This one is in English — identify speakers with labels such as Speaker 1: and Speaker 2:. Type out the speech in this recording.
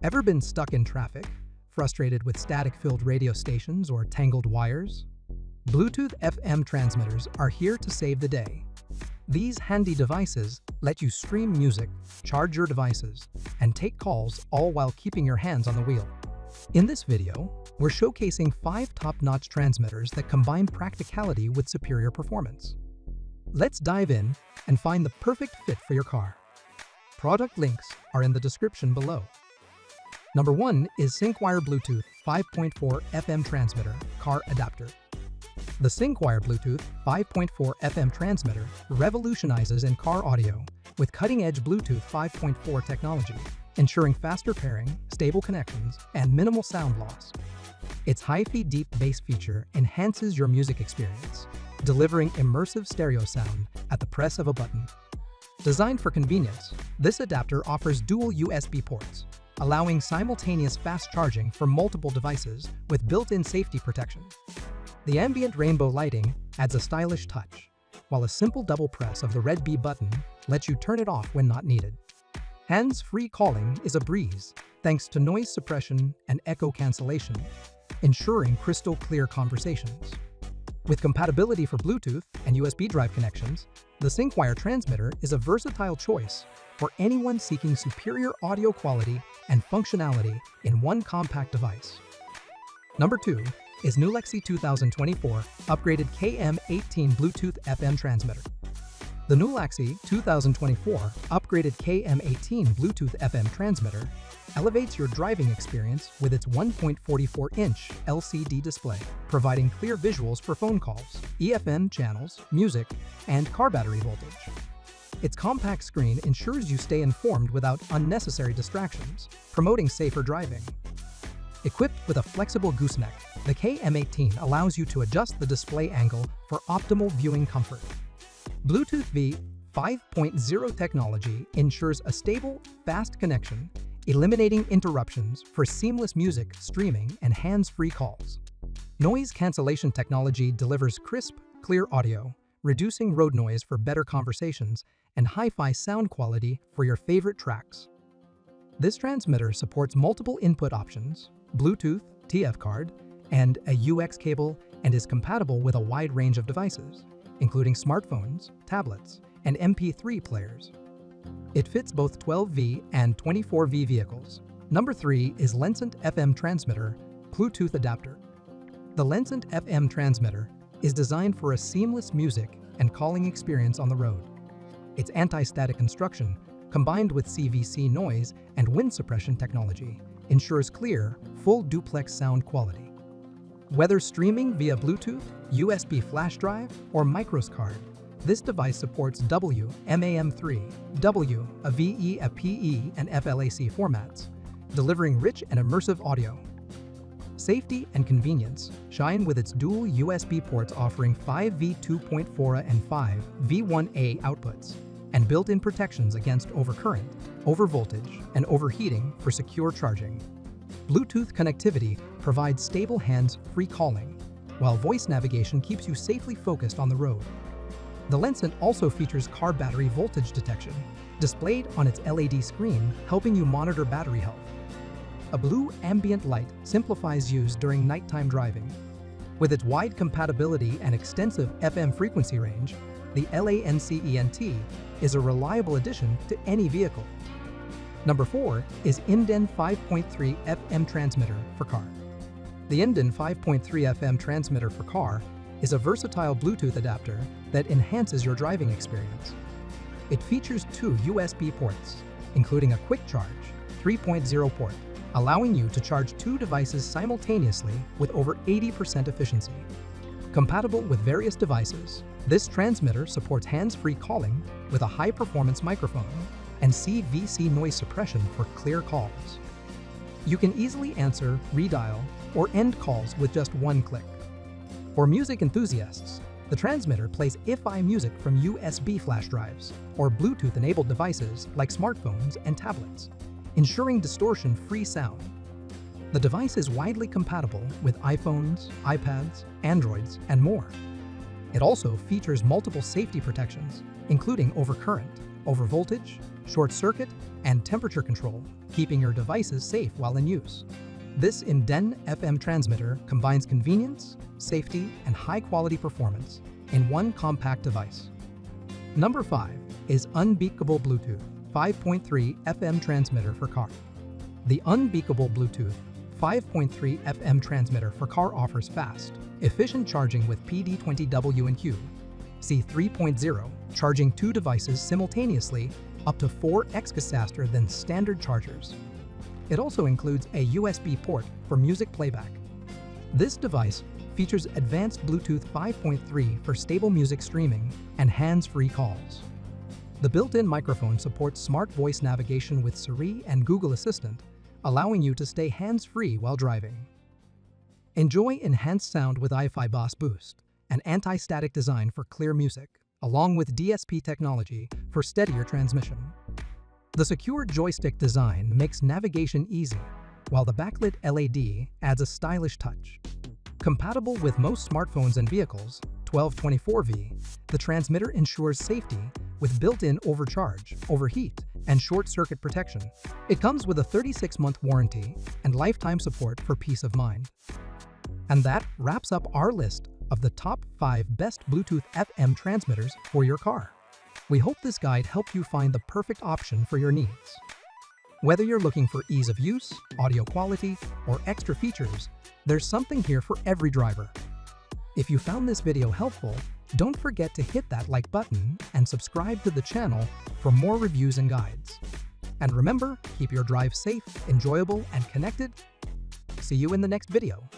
Speaker 1: Ever been stuck in traffic, frustrated with static-filled radio stations or tangled wires? Bluetooth FM transmitters are here to save the day. These handy devices let you stream music, charge your devices, and take calls all while keeping your hands on the wheel. In this video, we're showcasing 5 top-notch transmitters that combine practicality with superior performance. Let's dive in and find the perfect fit for your car. Product links are in the description below. Number 1 is SyncWire Bluetooth 5.4 FM Transmitter Car Adapter. The SyncWire Bluetooth 5.4 FM transmitter revolutionizes in-car audio with cutting-edge Bluetooth 5.4 technology, ensuring faster pairing, stable connections, and minimal sound loss. Its hi-fi deep bass feature enhances your music experience, delivering immersive stereo sound at the press of a button. Designed for convenience, this adapter offers dual USB ports, allowing simultaneous fast charging for multiple devices with built-in safety protection. The ambient rainbow lighting adds a stylish touch, while a simple double press of the red B button lets you turn it off when not needed. Hands-free calling is a breeze thanks to noise suppression and echo cancellation, ensuring crystal clear conversations. With compatibility for Bluetooth and USB drive connections, the SyncWire transmitter is a versatile choice for anyone seeking superior audio quality and functionality in one compact device. Number 2 is Nulexi 2024 upgraded KM18 Bluetooth FM transmitter. The Nulexi 2024 upgraded KM18 Bluetooth FM transmitter elevates your driving experience with its 1.44-inch LCD display, providing clear visuals for phone calls, EFM channels, music, and car battery voltage. Its compact screen ensures you stay informed without unnecessary distractions, promoting safer driving. Equipped with a flexible gooseneck, the KM18 allows you to adjust the display angle for optimal viewing comfort. Bluetooth V 5.0 technology ensures a stable, fast connection, eliminating interruptions for seamless music streaming and hands-free calls. Noise cancellation technology delivers crisp, clear audio, reducing road noise for better conversations and hi-fi sound quality for your favorite tracks. This transmitter supports multiple input options, Bluetooth, TF card, and a UX cable, and is compatible with a wide range of devices, including smartphones, tablets, and MP3 players. It fits both 12V and 24V vehicles. Number 3 is Lensent FM Transmitter Bluetooth Adapter. The Lensent FM transmitter is designed for a seamless music and calling experience on the road. Its anti-static construction, combined with CVC noise and wind suppression technology, ensures clear, full duplex sound quality. Whether streaming via Bluetooth, USB flash drive, or microSD card, this device supports WMAM3, W, a VE, a PE, and FLAC formats, delivering rich and immersive audio. Safety and convenience shine with its dual USB ports offering 5V 2.4 and 5V1A outputs, and built-in protections against overcurrent, overvoltage, and overheating for secure charging. Bluetooth connectivity provides stable hands-free calling, while voice navigation keeps you safely focused on the road. The Lensent also features car battery voltage detection, displayed on its LED screen, helping you monitor battery health. A blue ambient light simplifies use during nighttime driving. With its wide compatibility and extensive FM frequency range, the LANCENT is a reliable addition to any vehicle. Number 4 is Inden 5.3 FM transmitter for car. The Inden 5.3 FM transmitter for car is a versatile Bluetooth adapter that enhances your driving experience. It features 2 USB ports, including a quick charge 3.0 port, allowing you to charge 2 devices simultaneously with over 80% efficiency. Compatible with various devices, this transmitter supports hands-free calling with a high-performance microphone and CVC noise suppression for clear calls. You can easily answer, redial, or end calls with just one click. For music enthusiasts, the transmitter plays EFI music from USB flash drives or Bluetooth-enabled devices like smartphones and tablets, ensuring distortion-free sound. The device is widely compatible with iPhones, iPads, Androids, and more. It also features multiple safety protections, including overcurrent, overvoltage, short circuit, and temperature control, keeping your devices safe while in use. This in-den FM transmitter combines convenience, safety, and high-quality performance in one compact device. Number 5 is Unbeatable Bluetooth 5.3 FM transmitter for car. The Unbeatable Bluetooth 5.3 FM transmitter for car offers fast, efficient charging with PD20W&Q, C3.0, charging 2 devices simultaneously up to 4x faster than standard chargers. It also includes a USB port for music playback. This device features advanced Bluetooth 5.3 for stable music streaming and hands-free calls. The built-in microphone supports smart voice navigation with Siri and Google Assistant, allowing you to stay hands-free while driving. Enjoy enhanced sound with Hi-Fi Bass Boost, an anti-static design for clear music, along with DSP technology for steadier transmission. The secure joystick design makes navigation easy, while the backlit LED adds a stylish touch. Compatible with most smartphones and vehicles, 1224V, the transmitter ensures safety with built-in overcharge, overheat, and short-circuit protection. It comes with a 36-month warranty and lifetime support for peace of mind. And that wraps up our list of the top 5 best Bluetooth FM transmitters for your car. We hope this guide helped you find the perfect option for your needs. Whether you're looking for ease of use, audio quality, or extra features, there's something here for every driver. If you found this video helpful, don't forget to hit that like button and subscribe to the channel for more reviews and guides. And remember, keep your drive safe, enjoyable, and connected. See you in the next video.